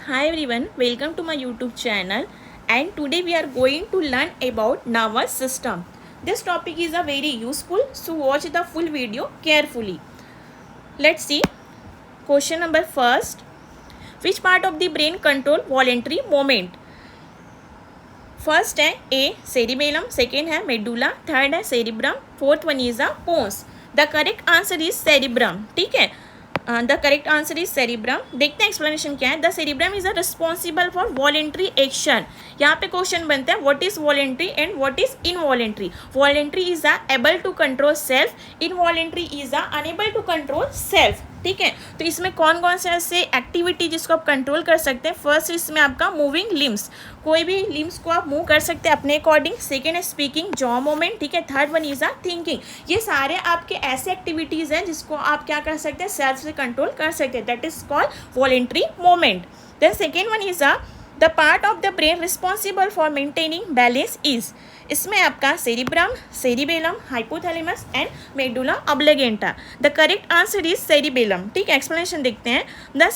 Hi everyone, welcome to my YouTube channel, and today we are going to learn about nervous system. This topic is a very useful, so watch the full video carefully. Let's see. Question number first. Which part of the brain control voluntary movement? First है a cerebellum, second है medulla, third है cerebrum, fourth one is a pons. The correct answer is cerebrum. ठीक है, the correct answer is cerebrum. देखते हैं explanation क्या है. The cerebrum is a responsible for voluntary action. यहाँ पे क्वेश्चन बनता है what is voluntary and what is involuntary. Voluntary is a able to control self, involuntary is a unable to control self. ठीक है, तो इसमें कौन कौन से ऐसे एक्टिविटी जिसको आप कंट्रोल कर सकते हैं. फर्स्ट इसमें आपका मूविंग लिम्स, कोई भी लिम्स को आप मूव कर सकते हैं अपने अकॉर्डिंग. सेकेंड है स्पीकिंग, जॉ मूवमेंट. ठीक है, third one is a thinking. ये सारे आपके ऐसे एक्टिविटीज़ हैं जिसको आप क्या कर सकते हैं, सेल्फ से कंट्रोल कर सकते हैं. That is called voluntary movement. Then second one is a the part of the brain responsible for maintaining balance is. इसमें आपका cerebrum, cerebellum, hypothalamus and medulla oblongata. The correct answer is cerebellum. ठीक है, explanation देखते हैं. The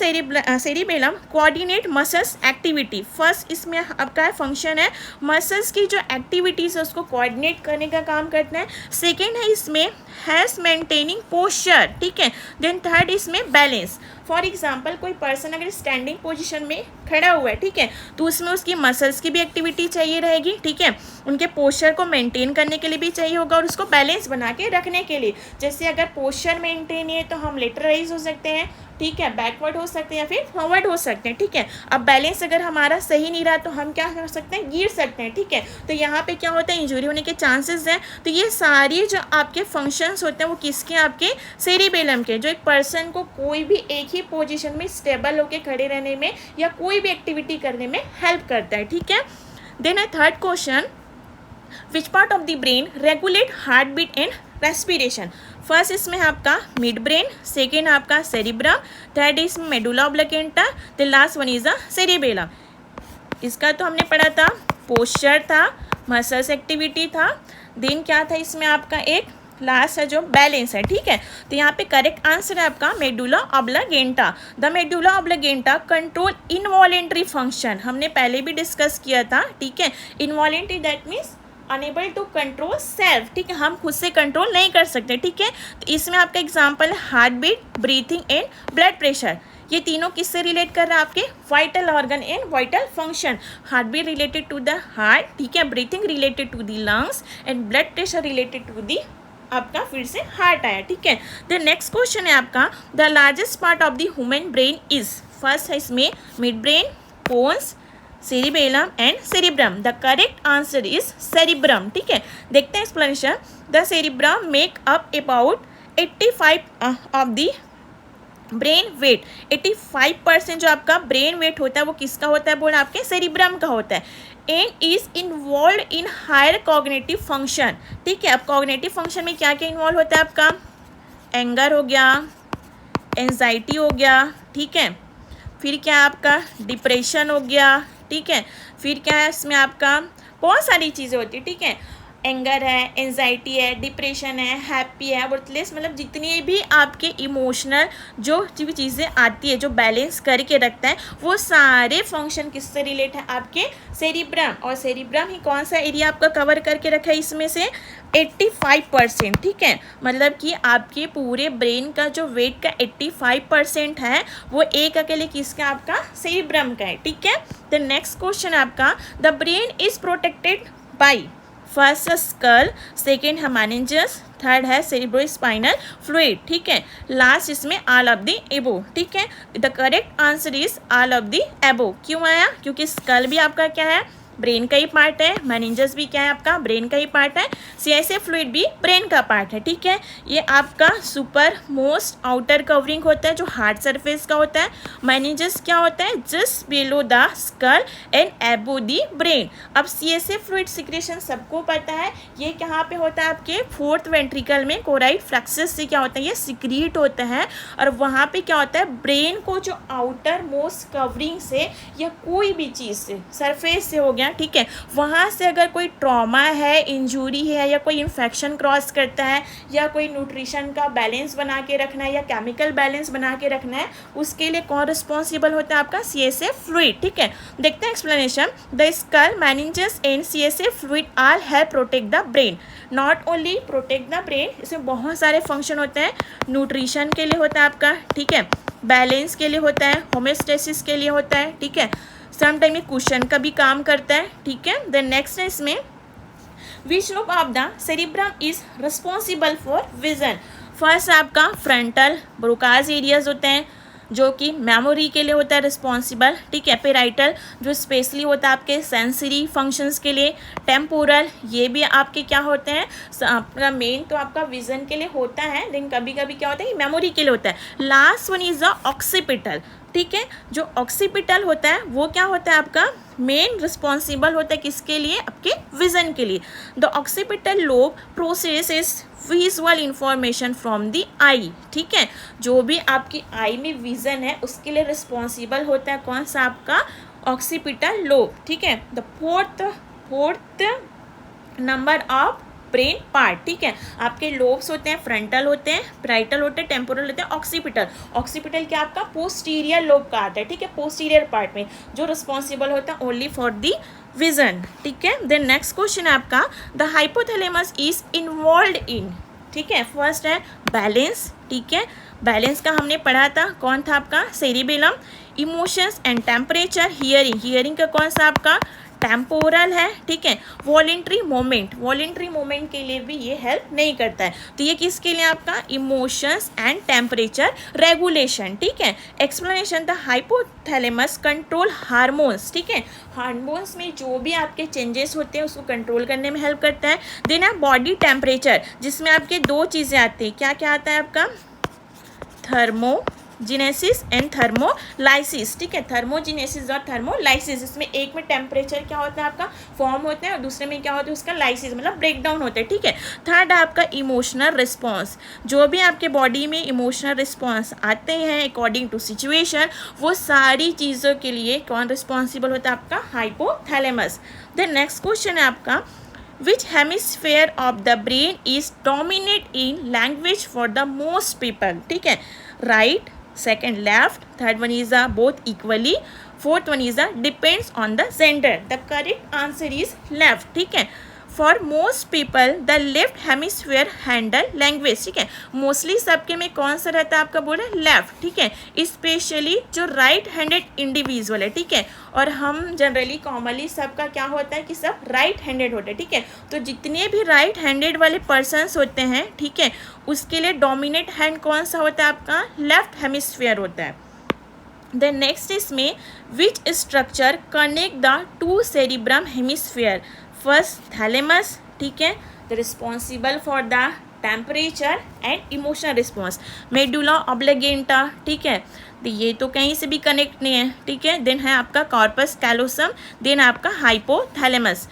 cerebellum coordinate muscles activity. First इसमें आपका function है muscles की जो एक्टिविटीज़ है उसको कोऑर्डिनेट करने का काम करते हैं. सेकेंड है इसमें हैज़ मेंटेनिंग पोस्चर. ठीक है, देन थर्ड इसमें बैलेंस. फॉर एग्जाम्पल कोई पर्सन अगर स्टैंडिंग पोजीशन में खड़ा हुआ है, ठीक है, तो उसमें उसकी मसल्स की भी एक्टिविटी चाहिए रहेगी. ठीक है, उनके पोस्चर को मेंटेन करने के लिए भी चाहिए होगा और उसको बैलेंस बना के रखने के लिए. जैसे अगर पोस्चर मेंटेन है तो हम लेटराइज हो सकते हैं, ठीक है, बैकवर्ड हो सकते हैं या फिर फॉरवर्ड हो सकते हैं. ठीक है, अब बैलेंस अगर हमारा सही नहीं रहा तो हम क्या कर सकते हैं, गिर सकते हैं. ठीक है, तो यहाँ पे क्या होता है, इंजरी होने के चांसेस हैं. तो ये सारी जो आपके फंक्शंस होते हैं वो किसके, आपके सेरिबेलम के, जो एक पर्सन को कोई भी एक ही पोजीशन में स्टेबल होकर खड़े रहने में या कोई भी एक्टिविटी करने में हेल्प करता है. ठीक है, देन है third question. Which part of the brain regulate heart beat and respiration. First इसमें आपका मिड ब्रेन, सेकेंड आपका सेरिब्रम, थर्ड इसमें medulla oblongata, the last one is a cerebellum. इसका तो हमने पढ़ा था, पोस्चर था, मसल्स एक्टिविटी था, देन क्या था इसमें आपका एक लास्ट है जो बैलेंस है. ठीक है, तो यहाँ पे करेक्ट आंसर है आपका medulla oblongata. The medulla oblongata control involuntary function. हमने पहले भी डिस्कस किया था. ठीक है, involuntary that means unable to control self. ठीक है, हम खुद से कंट्रोल नहीं कर सकते. ठीक है, तो इसमें आपका एग्जांपल है heart beat, breathing and blood pressure. ये तीनों किससे रिलेट कर रहा है, आपके vital organ and vital function. Heart beat related to the heart, ठीक है, breathing related to the lungs and blood pressure related to the आपका फिर से हार्ट आया. ठीक है, द नेक्स्ट क्वेश्चन है आपका the largest part of the human brain is. First है इसमें mid brain, pons, cerebellum and cerebrum. The correct answer is cerebrum. ठीक है, देखते हैं explanation. The cerebrum make up about 85 of the brain weight. 85% जो आपका ब्रेन वेट होता है वो किसका होता है, बोल आपके सेरिब्रम का होता है. And is involve in higher cognitive function. ठीक है, अब कॉग्निटिव फंक्शन में क्या क्या इन्वॉल्व होता है आपका, एंगर हो गया, एंजाइटी हो गया. ठीक है, फिर क्या आपका डिप्रेशन हो गया. ठीक है, फिर क्या है इसमें आपका बहुत सारी चीज़ें होती है. ठीक है, एंगर है, एंजाइटी है, डिप्रेशन है, हैप्पी है, वर्थलेस, मतलब जितनी भी आपके इमोशनल जो भी चीज़ें आती है जो बैलेंस करके रखता है वो सारे फंक्शन किससे रिलेट है, आपके सेरिब्रम. और सेरिब्रम ही कौन सा एरिया आपका कवर करके रखा है, इसमें से 85%. ठीक है, मतलब कि आपके पूरे ब्रेन का जो वेट का 85% है वो एक अकेले किसका, आपका सेरिब्रम का है. ठीक है, द नेक्स्ट क्वेश्चन है आपका the brain is protected by. First skull, second है मेनिंजस, थर्ड है सेरिब्रोस्पाइनल फ्लूइड. ठीक है, लास्ट इसमें ऑल ऑफ द एबो. ठीक है, the correct answer is all of the एबो. क्यों आया, क्योंकि स्कल भी आपका क्या है, ब्रेन का ही पार्ट है, मेनिंजस भी क्या है आपका ब्रेन का ही पार्ट है, सीएसएफ फ्लूइड भी ब्रेन का पार्ट है. ठीक है, ये आपका सुपर मोस्ट आउटर कवरिंग होता है जो हार्ड सरफेस का होता है. मेनिंजस क्या होता है, just below the skull and एबो द ब्रेन. अब सीएसएफ फ्लूइड सिक्रेशन सबको पता है, ये कहाँ पे होता है, आपके फोर्थ वेंट्रिकल में कोराइड फ्लक्सस से क्या होता है, ये सिक्रीट होता है. और वहाँ पे क्या होता है, ब्रेन को जो आउटर मोस्ट कवरिंग से या कोई भी चीज़ से, सरफेस से हो गया, एरिया, ठीक है, वहाँ से अगर कोई ट्रॉमा है, इंजरी है या कोई इन्फेक्शन क्रॉस करता है या कोई न्यूट्रिशन का बैलेंस बना के रखना है या केमिकल बैलेंस बना के रखना है, उसके लिए कौन रिस्पॉन्सिबल होता है? आपका CSF फ्लूइड, ठीक है। देखते हैं explanation. The skull, meninges and CSF fluid all help protect the brain. Not only protect the brain, इसमें बहुत सारे फंक्शन होते हैं। न्यूट्रिशन के लिए होता है आपका, ठीक है, बैलेंस के लिए होता है, होम्योस्टेसिस के लिए होता है, ठीक है, सम टाइम में कुशन का भी काम करता है, ठीक है। देन नेक्स्ट है इसमें which lobe of the cerebrum is responsible for vision. First आपका फ्रंटल ब्रोकास एरियाज होते हैं जो कि मेमोरी के लिए होता है रिस्पॉन्सिबल, ठीक है। पेराइटल जो स्पेशली होता है आपके सेंसरी फंक्शंस के लिए। टेम्पोरल ये भी आपके क्या होते हैं, आपका मेन तो आपका विजन के लिए होता है, लेकिन कभी कभी क्या होता है मेमोरी के लिए होता है। Last one is the occipital, ठीक है। जो ऑक्सीपिटल होता है वो क्या होता है आपका मेन रिस्पॉन्सिबल होता है किसके लिए? आपके विजन के लिए। The occipital lobe processes visual information from the eye, ठीक है। जो भी आपकी आई में विजन है उसके लिए रिस्पॉन्सिबल होता है कौन सा? आपका ऑक्सीपिटल लोब, ठीक है। The fourth number of brain part, ठीक है। आपके लोब्स होते हैं, फ्रंटल होते हैं, पेराइटल होते हैं, टेम्पोरल होते हैं, ऑक्सीपिटल। ऑक्सीपिटल क्या आपका पोस्टीरियर लोब का आता है, ठीक है, पोस्टीरियर पार्ट में जो रिस्पॉन्सिबल होता है ओनली फॉर दी विजन, ठीक है। देन नेक्स्ट क्वेश्चन है आपका द हाइपोथैलेमस इज इन्वॉल्व इन, ठीक है। फर्स्ट है बैलेंस, ठीक है, बैलेंस का हमने पढ़ा था, कौन था आपका? Cerebellum. Emotions and temperature, hearing, hearing का कौन सा आपका? टेम्पोरल है, ठीक है। वॉलेंट्री मोमेंट के लिए भी ये हेल्प नहीं करता है, तो ये किसके लिए आपका? इमोशंस एंड टेम्परेचर रेगुलेशन, ठीक है। Explanation the hypothalamus control hormones, ठीक है, हार्मोन्स में जो भी आपके चेंजेस होते हैं उसको कंट्रोल करने में हेल्प करता है। देन है बॉडी टेम्परेचर, जिसमें आपके दो चीज़ें आती हैं, क्या क्या आता है आपका? थर्मोजेनेसिस एंड थर्मोलाइसिस, ठीक है। थर्मोजेनेसिस और थर्मोलाइसिस, इसमें एक में टेम्परेचर क्या होता है आपका फॉर्म होता है और दूसरे में क्या होता है उसका लाइसिस मतलब ब्रेक डाउन होता है, ठीक है। थर्ड है आपका इमोशनल रिस्पॉन्स, जो भी आपके बॉडी में इमोशनल रिस्पॉन्स आते हैं अकॉर्डिंग टू सिचुएशन, वो सारी चीज़ों के लिए कौन रिस्पॉन्सिबल होता है? आपका हाइपोथैलेमस। देन नेक्स्ट क्वेश्चन है आपका Which hemisphere of the brain is dominant in language for the most people, ठीक है। Right, second left, third one is both equally, fourth one is depends on the gender. The correct answer is left, ठीक है। For most people the left hemisphere handle language, ठीक है। Mostly सबके में कौन सा रहता है आपका? बोले लेफ्ट, ठीक है। स्पेशली जो राइट हैंडेड इंडिविजुअल है, ठीक है, और हम जनरली कॉमनली सबका क्या होता है कि सब राइट हैंडेड होते हैं, ठीक है। तो जितने भी राइट हैंडेड वाले पर्सन्स होते हैं, ठीक है, उसके लिए डोमिनेट हैंड कौन सा होता है? आपका लेफ्ट हेमिस्फीयर होता है। देन नेक्स्ट इसमें which structure connect the two cerebrum hemisphere? First thalamus, ठीक है, the responsible for the temperature and emotional response. Medulla oblongata, ठीक है, तो ये तो कहीं से भी कनेक्ट नहीं है, ठीक है। देन है आपका कॉर्पस कैलोसम, देन आपका हाइपोथैलेमस।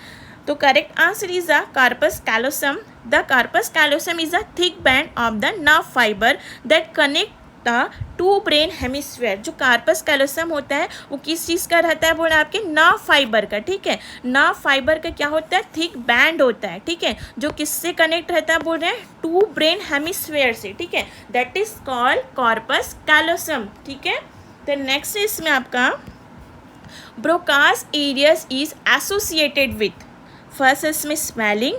तो correct answer is the corpus callosum. The corpus callosum is a thick band of the nerve fibre that connect the two brain hemisphere. जो कार्पस कैलोसम होता है वो किस चीज़ का रहता है? बोला आपके नर्व फाइबर का, ठीक है। नर्व फाइबर का क्या होता है? थिक बैंड होता है, ठीक है, जो किससे कनेक्ट रहता है? बोल रहे हैं टू ब्रेन हेमिस्फीयर से, ठीक है, that is called corpus callosum, ठीक है। तो नेक्स्ट इसमें आपका Broca's areas is associated with, first इसमें स्मेलिंग,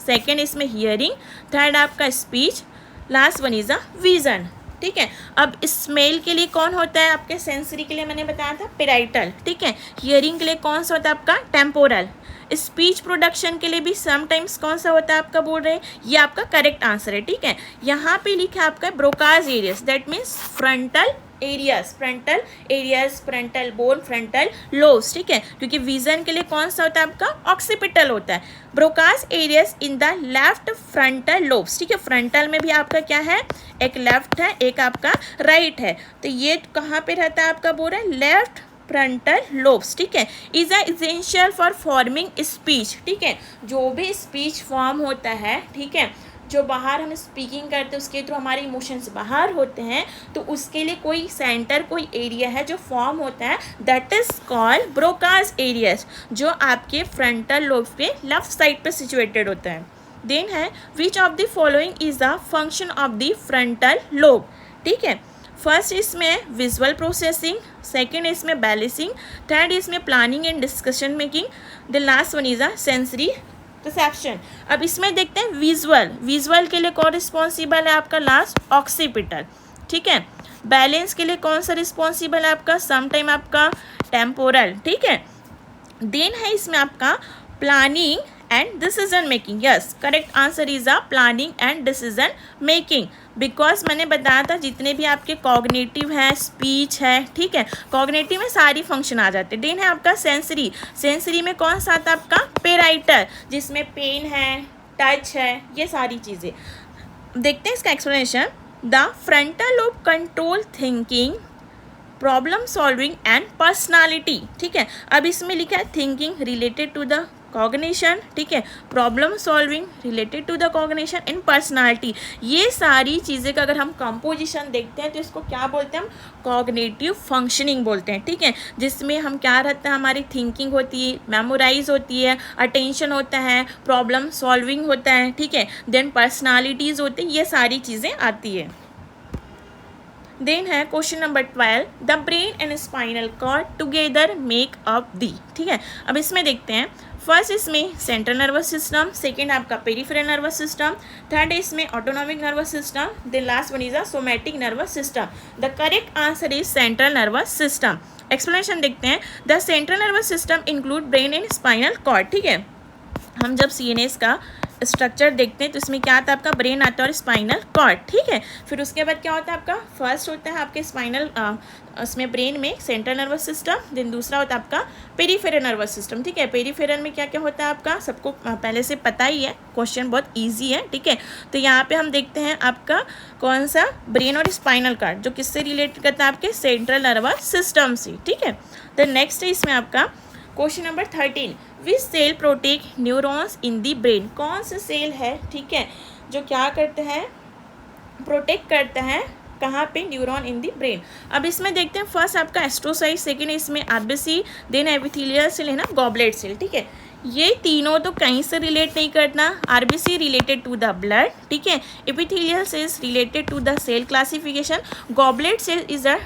सेकेंड इसमें हियरिंग, थर्ड आपका speech, last one is a vision, ठीक है। अब स्मेल के लिए कौन होता है? आपके सेंसरी के लिए मैंने बताया था पेराइटल, ठीक है। हियरिंग के लिए कौन सा होता है? आपका टेम्पोरल। स्पीच प्रोडक्शन के लिए भी समटाइम्स कौन सा होता है? आपका बोल रहे हैं, ये आपका करेक्ट आंसर है, ठीक है। यहाँ पे लिखा है आपका Broca's areas, that means frontal areas, frontal bone, frontal lobes, ठीक है, क्योंकि विजन के लिए कौन सा होता है? आपका ऑक्सीपिटल होता है। Broca's areas in the left frontal lobes, ठीक है, फ्रंटल में भी आपका क्या है? एक लेफ्ट है, एक आपका राइट है, तो ये कहाँ पे रहता है? आपका बोल रहा है लेफ्ट फ्रंटल लोब्स, ठीक है। Is a essential for forming speech, ठीक है, जो भी स्पीच फॉर्म होता है, ठीक है, जो बाहर हम स्पीकिंग करते हैं उसके थ्रू हमारे इमोशंस बाहर होते हैं, तो उसके लिए कोई सेंटर, कोई एरिया है जो फॉर्म होता है, that is called Broca's areas, जो आपके फ्रंटल लोब पे लेफ्ट साइड पे सिचुएटेड होता है. देन है which of the following is the function of the frontal lobe. ठीक है, फर्स्ट इसमें विजुअल प्रोसेसिंग, सेकेंड इसमें बैलेंसिंग, थर्ड इसमें planning and discussion making, the last one is a sensory reception. अब इसमें देखते हैं विजुअल. विजुअल के लिए कौन रिस्पॉन्सिबल है आपका? Last occipital. ठीक है, बैलेंस के लिए कौन सा रिस्पॉन्सिबल है आपका? समटाइम आपका टेम्पोरल. ठीक है, देन है इसमें आपका planning and decision making. Yes, correct answer is a planning and decision making. Because मैंने बताया था जितने भी आपके कॉग्निटिव है, स्पीच है, ठीक है, कॉग्निटिव में सारी फंक्शन आ जाते हैं. देन है आपका सेंसरी. सेंसरी में कौन सा आता है आपका? पेराइटर, जिसमें पेन है, टच है, ये सारी चीज़ें. देखते हैं इसका explanation. The frontal lobe control thinking, problem solving and personality. ठीक है, अब इसमें लिखा है thinking related to the cognition. ठीक है, problem solving related to the cognition and personality. ये सारी चीज़ें का अगर हम कंपोजिशन देखते हैं तो इसको क्या बोलते हैं हम? कॉग्निटिव फंक्शनिंग बोलते हैं. ठीक है, जिसमें हम क्या रहता है, हमारी थिंकिंग होती है, मेमोराइज होती है, अटेंशन होता है, प्रॉब्लम सॉल्विंग होता है. ठीक है, देन पर्सनालिटीज़ होती है, ये सारी चीज़ें आती है. देन है question number 12. The brain and spinal cord together make up the. ठीक है, अब इसमें देखते हैं. फर्स्ट इसमें सेंट्रल नर्वस सिस्टम, सेकेंड आपका पेरिफेरल नर्वस सिस्टम, थर्ड इसमें autonomic nervous system, then last one is a somatic nervous system. The correct answer is central nervous system. Explanation देखते हैं. The central nervous system include brain and spinal cord. ठीक है, हम जब CNS का structure देखते हैं तो इसमें क्या आता है आपका? ब्रेन आता है और स्पाइनल कॉर्ड. ठीक है, फिर उसके बाद क्या होता है आपका? फर्स्ट होता है आपके स्पाइनल, उसमें ब्रेन में सेंट्रल नर्वस सिस्टम, देन दूसरा होता है आपका पेरिफेरल नर्वस सिस्टम. ठीक है, पेरिफेरल में क्या क्या होता है आपका? सबको पहले से पता ही है, क्वेश्चन बहुत ईजी है. ठीक है, तो यहाँ पे हम देखते हैं आपका कौन सा? ब्रेन और स्पाइनल कॉर्ड, जो किससे रिलेटेड करता है? आपके सेंट्रल नर्वस सिस्टम से. ठीक है, तो नेक्स्ट है इसमें आपका question number 13. Which cell protect neurons in the brain. कौन सा सेल है, ठीक है, जो क्या करते हैं? प्रोटेक्ट करता है कहाँ पे? Neuron in the brain. अब इसमें देखते हैं फर्स्ट आपका एस्ट्रोसाइट, सेकेंड इसमें RBC, देन एपिथेलियल सेल है ना, गॉबलेट सेल. ठीक है, ये तीनों तो कहीं से रिलेट नहीं करना. RBC related to the blood. ठीक है, epithelial cells related to the cell classification, goblet cell is a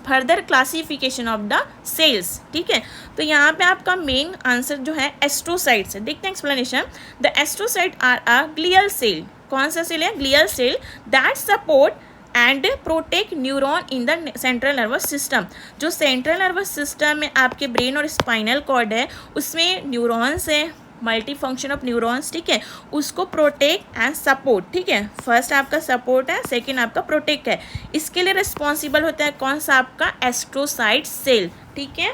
further classification of the cells. ठीक है, तो यहाँ पे आपका मेन आंसर जो है एस्ट्रोसाइट्स है. देखते हैं explanation. The astrocyte are a glial cell. कौन सा सेल है? Glial cell that support and protect neuron in the central nervous system. जो सेंट्रल नर्वस सिस्टम में आपके ब्रेन और स्पाइनल कॉर्ड है, उसमें न्यूरॉन्स है, मल्टी फंक्शन ऑफ न्यूरॉन्स. ठीक है, उसको प्रोटेक्ट एंड सपोर्ट. ठीक है, फर्स्ट आपका सपोर्ट है, सेकेंड आपका प्रोटेक्ट है. इसके लिए रिस्पॉन्सिबल होता है कौन सा? आपका एस्ट्रोसाइट सेल. ठीक है,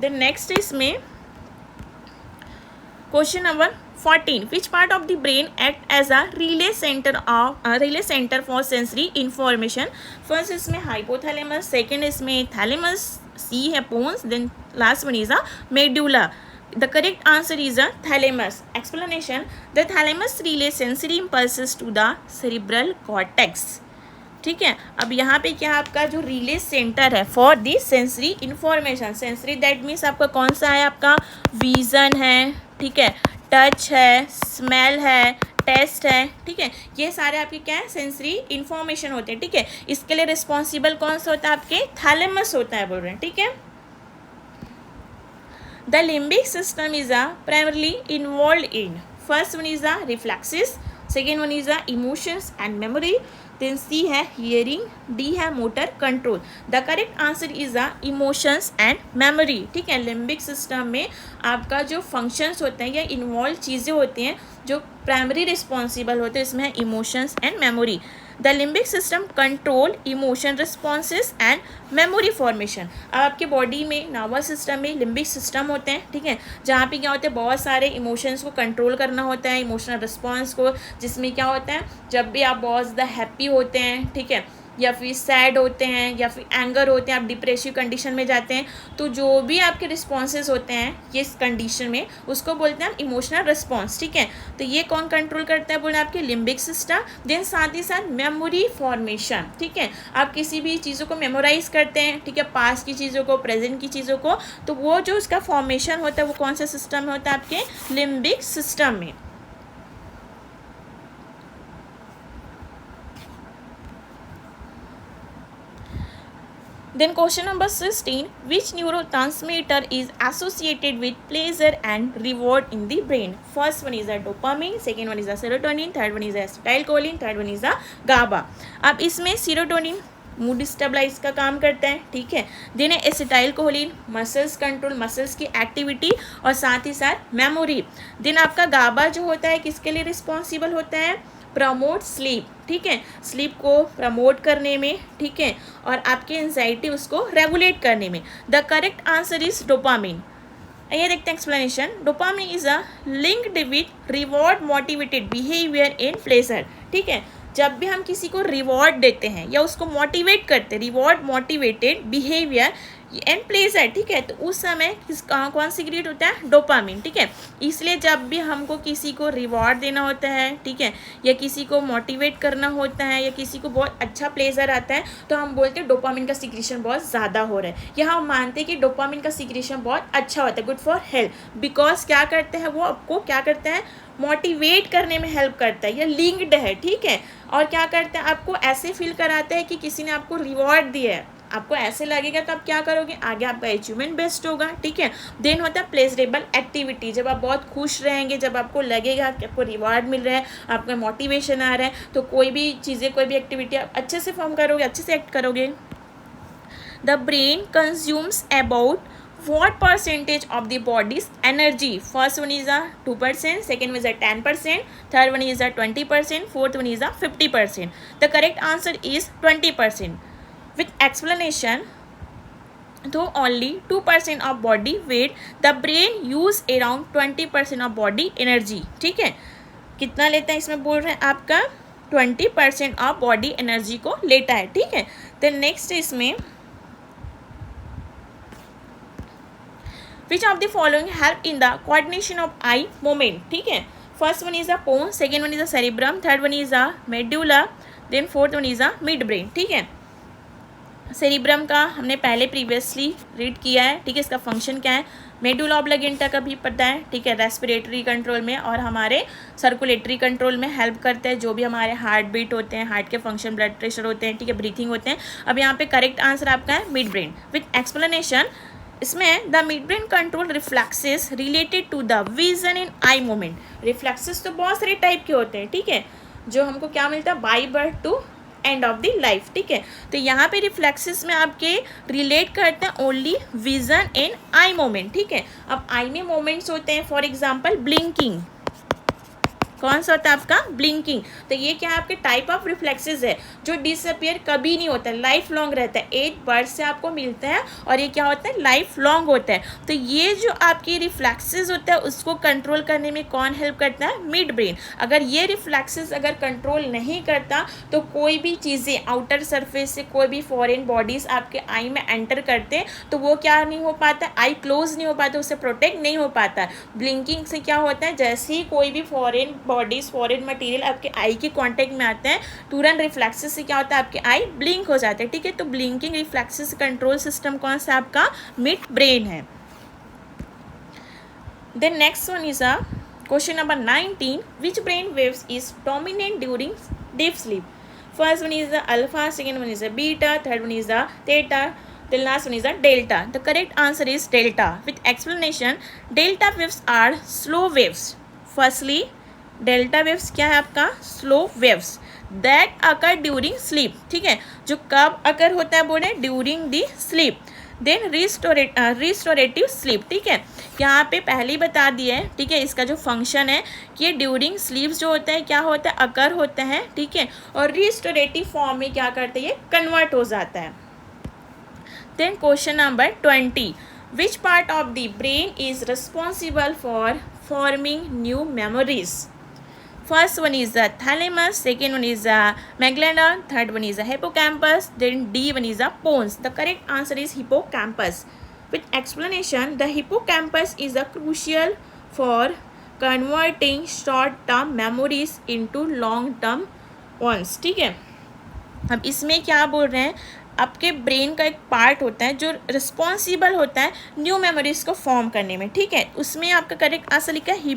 देन नेक्स्ट इसमें question number 14. Which part of the brain act as a relay centre for sensory information. First इसमें हाइपोथैलेमस, सेकेंड इसमें थैलेमस, सी है pons, then last one is a medulla. The correct answer is a thalamus. Explanation. The thalamus relays sensory impulses to the cerebral cortex. ठीक है, अब यहाँ पे क्या आपका जो रिले सेंटर है for the sensory information. Sensory that means आपका कौन सा है? आपका विजन है, ठीक है, टच है, स्मेल है, टेस्ट है. ठीक है, ये सारे आपके क्या है? सेंसरी इंफॉर्मेशन होते हैं. ठीक है, इसके लिए रिस्पॉन्सिबल कौन सा होता है? आपके थैलेमस होता है, बोल रहे हैं. ठीक है, the limbic system is primarily involved in. First one is reflexes, second one is emotions and memory, then C है hearing, D है motor control. The correct answer is emotions and memory. ठीक है, लिम्बिक सिस्टम में आपका जो functions होते हैं या इन्वॉल्व चीज़ें होती हैं जो प्राइमरी रिस्पॉन्सिबल होते हैं, इसमें है emotions and memory. The limbic system control emotion responses and memory formation. अब आपके बॉडी में नर्वस सिस्टम में लिम्बिक सिस्टम होते हैं. ठीक है, जहाँ पे क्या होते हैं? बहुत सारे इमोशंस को कंट्रोल करना होता है, इमोशनल रिस्पॉन्स को, जिसमें क्या होता है? जब भी आप बहुत ज़्यादा हैप्पी होते हैं, ठीक है, या फिर सैड होते हैं या फिर एंगर होते हैं, आप डिप्रेसिव कंडीशन में जाते हैं, तो जो भी आपके रिस्पॉन्सेज होते हैं ये कंडीशन में उसको बोलते हैं हम इमोशनल रिस्पॉन्स, ठीक है। तो ये कौन कंट्रोल करता है बोले आपके लिम्बिक सिस्टम। देन साथ ही साथ मेमोरी फॉर्मेशन, ठीक है, आप किसी भी चीज़ों को मेमोराइज करते हैं, ठीक है, पास्ट की चीज़ों को, प्रेजेंट की चीज़ों को, तो वो जो उसका फॉर्मेशन होता है वो कौन सा सिस्टम में होता है, आपके लिम्बिक सिस्टम में। Then question number 16, which neurotransmitter is associated with pleasure and reward in the brain? First one is the dopamine, second one is the serotonin, third one is the acetylcholine, third one is the GABA. अब इसमें serotonin mood stabilise का काम करता है, ठीक है। Then acetylcholine muscles control, muscles की activity और साथ ही साथ मेमोरी। देन आपका गाबा जो होता है किसके लिए रिस्पॉन्सिबल होता है, प्रमोट स्लीप, ठीक है, स्लीप को प्रमोट करने में, ठीक है, और आपकी एंजाइटी उसको रेगुलेट करने में। The correct answer is dopamine. ये देखते हैं explanation. Dopamine is a linked with reward motivated behaviour in pleasure, ठीक है। जब भी हम किसी को रिवॉर्ड देते हैं या उसको मोटिवेट करते हैं, reward motivated behaviour and pleasure, ठीक है, तो उस समय कौन सी क्रिएट होता है, डोपामिन, ठीक है। इसलिए जब भी हमको किसी को रिवॉर्ड देना होता है, ठीक है, या किसी को मोटिवेट करना होता है या किसी को बहुत अच्छा प्लेजर आता है, तो हम बोलते हैं डोपामिन का सिक्रीशन बहुत ज़्यादा हो रहा है, या हम मानते हैं कि डोपामिन का सिक्रीशन बहुत अच्छा होता है, गुड फॉर हेल्थ, बिकॉज क्या करते हैं वो आपको क्या करते हैं, मोटिवेट करने में हेल्प करता है, या लिंक्ड है, ठीक है। और क्या करते हैं, आपको ऐसे फील कराता है कि किसी ने आपको रिवॉर्ड दिया है, आपको ऐसे लगेगा तो आप क्या करोगे, आगे आपका अचीवमेंट बेस्ट होगा, ठीक है। देन होता है प्लेजरेबल एक्टिविटी, जब आप बहुत खुश रहेंगे, जब आपको लगेगा कि आपको रिवॉर्ड मिल रहा है, आपका मोटिवेशन आ रहा है, तो कोई भी चीज़ें, कोई भी एक्टिविटी आप अच्छे से फॉर्म करोगे, अच्छे से एक्ट करोगे। The brain consumes about what percentage of the body's energy? First one is a 2%, second one is a 10%, third one is a 20%, fourth one is a 50%. The correct answer is 20%. With explanation, though only 2% of body weight, the brain use around 20% of body energy, ठीक है। कितना लेता है इसमें बोल रहे हैं, आपका 20% ऑफ बॉडी एनर्जी को लेता है, ठीक है। देन नेक्स्ट इसमें which of the following help in the coordination of eye movement, ठीक है। First one is a pons, second one is a cerebrum, third one is a medulla, then fourth one is a midbrain, ठीक है। Cerebrum का हमने पहले previously read किया है, ठीक है, इसका फंक्शन क्या है, मेडुला ऑब्लिगेंटा का भी पता है, ठीक है, रेस्पिरेटरी कंट्रोल में और हमारे सर्कुलेटरी कंट्रोल में हेल्प करता है, जो भी हमारे हार्ट बीट होते हैं, हार्ट के फंक्शन, ब्लड प्रेशर होते हैं, ठीक है, ब्रीथिंग होते हैं। अब यहाँ पे करेक्ट आंसर आपका है मिड ब्रेन। विथ एक्सप्लेनेशन, इसमें the midbrain control reflexes related to the vision in eye movement. Reflexes तो बहुत सारे टाइप के होते हैं, ठीक है, जो हमको क्या मिलता है, by birth to end of the life, ठीक है। तो यहाँ पे रिफ्लेक्सेस में आपके रिलेट करते हैं only vision in I moment, ठीक है। अब आई में मोमेंट्स होते हैं, फॉर एग्जांपल ब्लिंकिंग, कौन सा होता है आपका, ब्लिंकिंग। तो ये क्या है, आपके टाइप ऑफ रिफ्लेक्सेस है जो डिसअपियर कभी नहीं होता है, लाइफ लॉन्ग रहता है, एक बर्थ से आपको मिलता है और ये क्या होता है, लाइफ लॉन्ग होता है। तो ये जो आपकी रिफ्लेक्सेस होता है उसको कंट्रोल करने में कौन हेल्प करता है, मिड ब्रेन। अगर ये रिफ्लेक्सेस अगर कंट्रोल नहीं करता तो कोई भी चीज़ें आउटर सरफेस से कोई भी फॉरेन बॉडीज आपके आई में एंटर करते हैं तो वो क्या नहीं हो पाता, आई क्लोज नहीं हो पाता, उससे प्रोटेक्ट नहीं हो पाता। ब्लिंकिंग से क्या होता है, जैसे ही कोई भी फॉरेन बॉडीज, फॉरेन मटेरियल आपके आई के कांटेक्ट में आते हैं, तुरंत रिफ्लेक्सेस से क्या होता है, आपके आई ब्लिंक हो जाते हैं, ठीक है। तो ब्लिंकिंग रिफ्लेक्सेस कंट्रोल सिस्टम कौन सा आपका, मिड ब्रेन है। Then next one is a question number 19, which brain waves is dominant during deep sleep. First one is the alpha, second one is the beta, third one is the theta, the last one is the delta. The correct answer is delta. With explanation, delta waves are slow waves. Firstly, delta waves क्या है आपका, slow waves that occur during sleep, ठीक है, जो कब occur होता है बोले, during the sleep. Then restorative sleep, ठीक है, यहाँ पे पहले ही बता दिया है, ठीक है, इसका जो फंक्शन है कि ये ड्यूरिंग स्लीप्स जो होता है क्या होता है, अकर होता है, ठीक है, और रिस्टोरेटिव फॉर्म में क्या करते हैं, ये कन्वर्ट हो जाता है। Then question number 20, which part of the brain is responsible for forming new memories. First one is the thalamus, second one is the medulla, third one is the hippocampus, then D one is the pons. The correct answer is hippocampus. With explanation, the hippocampus is the crucial for converting short term memories into long term ones. ठीक है, अब इसमें क्या बोल रहे हैं, आपके brain का एक पार्ट होता है जो रिस्पॉन्सिबल होता है न्यू मेमोरीज को फॉर्म करने में, ठीक है, उसमें आपका करेक्ट आंसर लिखा है